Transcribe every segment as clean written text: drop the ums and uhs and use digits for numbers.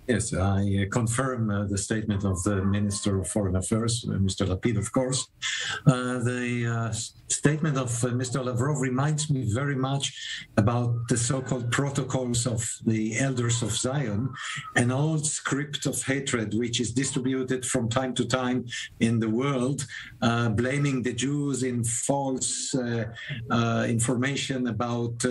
Yes, I confirm the statement of the Minister of Foreign Affairs, Mr. Lapid, of course. The statement of Mr. Lavrov reminds me very much about the so-called protocols of the elders of Zion, an old script of hatred which is distributed from time to time in the world, blaming the Jews in false information about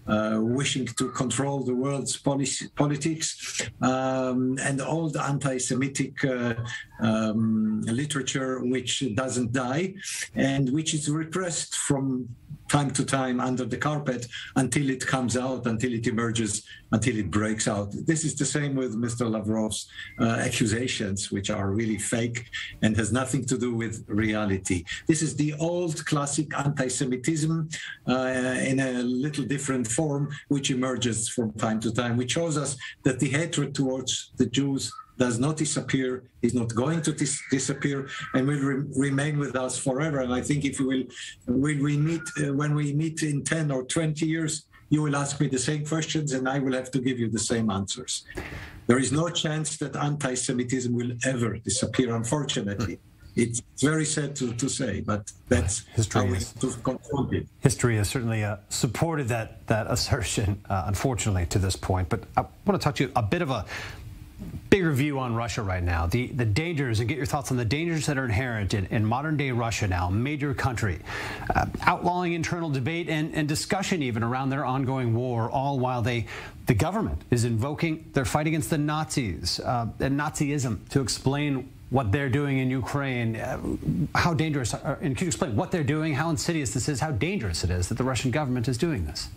wishing to control the world's politics. And all the anti-Semitic literature which doesn't die and which is repressed from time to time under the carpet until it comes out, until it emerges, until it breaks out. This is the same with Mr. Lavrov's accusations, which are really fake and has nothing to do with reality. This is the old classic anti-Semitism in a little different form, which emerges from time to time, which shows us that the hatred towards the Jews does not disappear, is not going to disappear, and will remain with us forever. And I think if when we meet in 10 or 20 years, you will ask me the same questions and I will have to give you the same answers. There is no chance that anti-Semitism will ever disappear, unfortunately. It's very sad to say, but that's how we have to confront it. History has certainly supported that assertion, unfortunately, to this point. But I want to talk to you a bit of a bigger view on Russia right now, the dangers, and get your thoughts on the dangers that are inherent in modern-day Russia now, major country, outlawing internal debate and discussion even around their ongoing war, all while the government is invoking their fight against the Nazis and Nazism to explain what they're doing in Ukraine. How dangerous, and can you explain what they're doing, how insidious this is, how dangerous it is that the Russian government is doing this?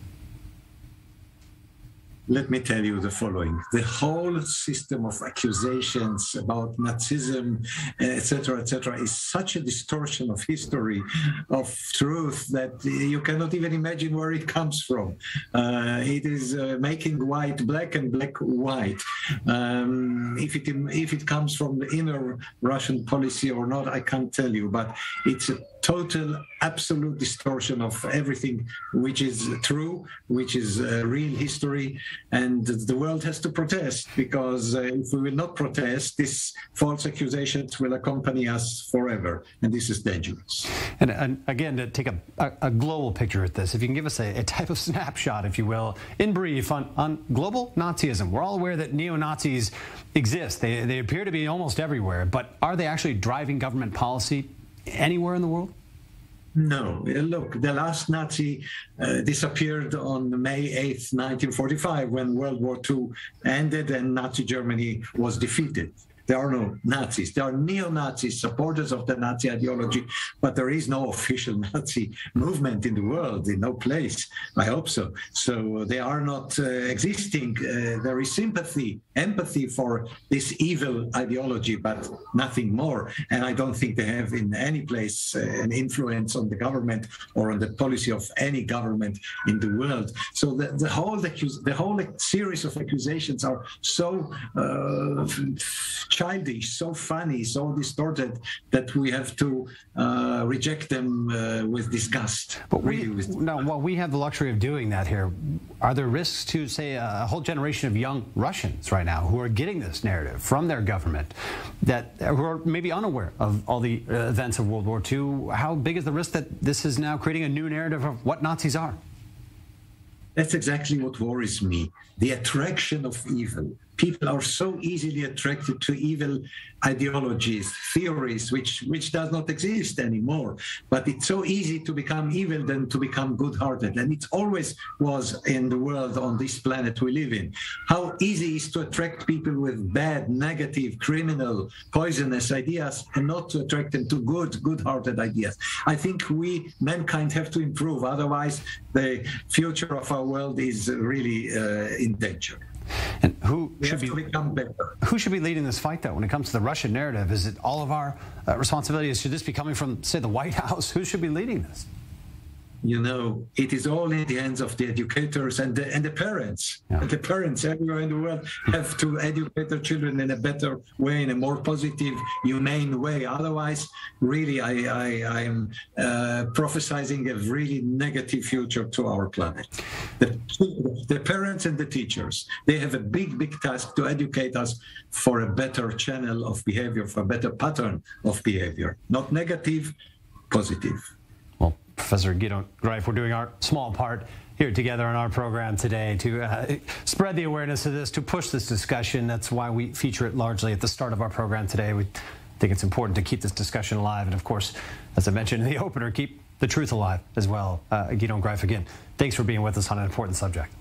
Let me tell you the following. The whole system of accusations about Nazism, etc., is such a distortion of history, of truth, that you cannot even imagine where it comes from. It is making white black and black white. If it comes from the inner Russian policy or not, I can't tell you, but it's a total, absolute distortion of everything which is true, which is real history, and the world has to protest, because if we will not protest, these false accusations will accompany us forever, and this is dangerous. And again, to take a global picture at this, if you can give us a type of snapshot, if you will, in brief, on global Nazism. We're all aware that neo-Nazis exist. They appear to be almost everywhere, but are they actually driving government policy anywhere in the world? No. Look, the last Nazi disappeared on May 8th, 1945, when World War II ended and Nazi Germany was defeated. There are no Nazis. There are neo-Nazis, supporters of the Nazi ideology, but there is no official Nazi movement in the world, in no place. I hope so. So they are not existing. There is sympathy, empathy for this evil ideology, but nothing more. And I don't think they have in any place an influence on the government or on the policy of any government in the world. So the whole series of accusations are so childish, so funny, so distorted, that we have to reject them with disgust. But while we have the luxury of doing that here, are there risks to, say, a whole generation of young Russians right now who are getting this narrative from their government, who are maybe unaware of all the events of World War II? How big is the risk that this is now creating a new narrative of what Nazis are? That's exactly what worries me, the attraction of evil. People are so easily attracted to evil ideologies, theories, which does not exist anymore. But it's so easy to become evil than to become good-hearted. And it always was in the world, on this planet we live in. How easy it is to attract people with bad, negative, criminal, poisonous ideas, and not to attract them to good-hearted ideas. I think we, mankind, have to improve. Otherwise, the future of our world is really in danger. And who should be leading this fight, though, when it comes to the Russian narrative? Is it all of our responsibility? Should this be coming from, say, the White House? Who should be leading this? it is all in the hands of the educators and the parents. Yeah. The parents everywhere in the world have to educate their children in a better way, in a more positive, humane way. Otherwise, really, I am prophesizing a really negative future to our planet. The parents and the teachers, they have a big task to educate us for a better channel of behavior, for a better pattern of behavior. Not negative, positive. Well, Professor Gideon Greif, we're doing our small part here together on our program today to spread the awareness of this, to push this discussion. That's why we feature it largely at the start of our program today. We think it's important to keep this discussion alive. And of course, as I mentioned in the opener, keep the truth alive as well. Gideon Greif, again, thanks for being with us on an important subject.